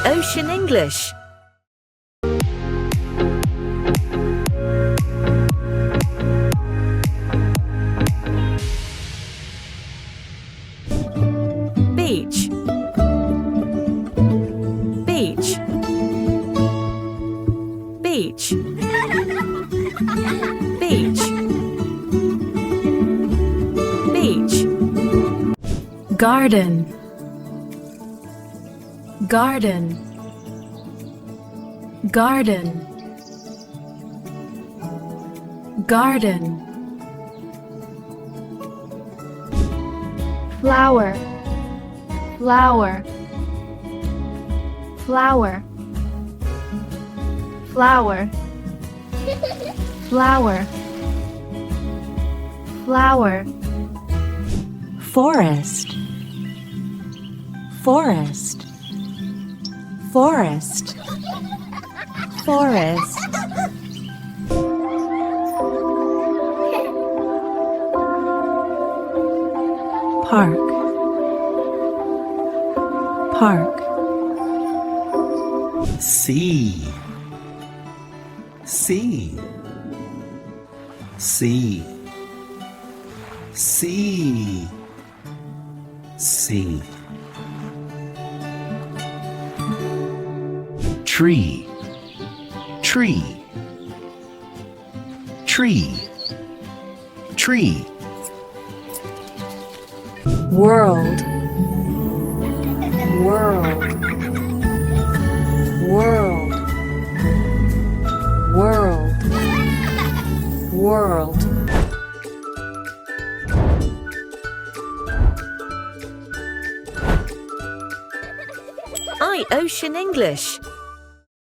iOcean English. Beach. Beach. Beach. Beach. Beach. Garden. Garden. Garden. Garden. Flower. Flower. Flower. Flower. Flower. Flower. Forest. Forest. Forest. Forest. Park. Park. Sea. Sea. Sea. Sea. Sea. Tree. Tree. Tree. Tree. World. World. World. World. World. iOcean English.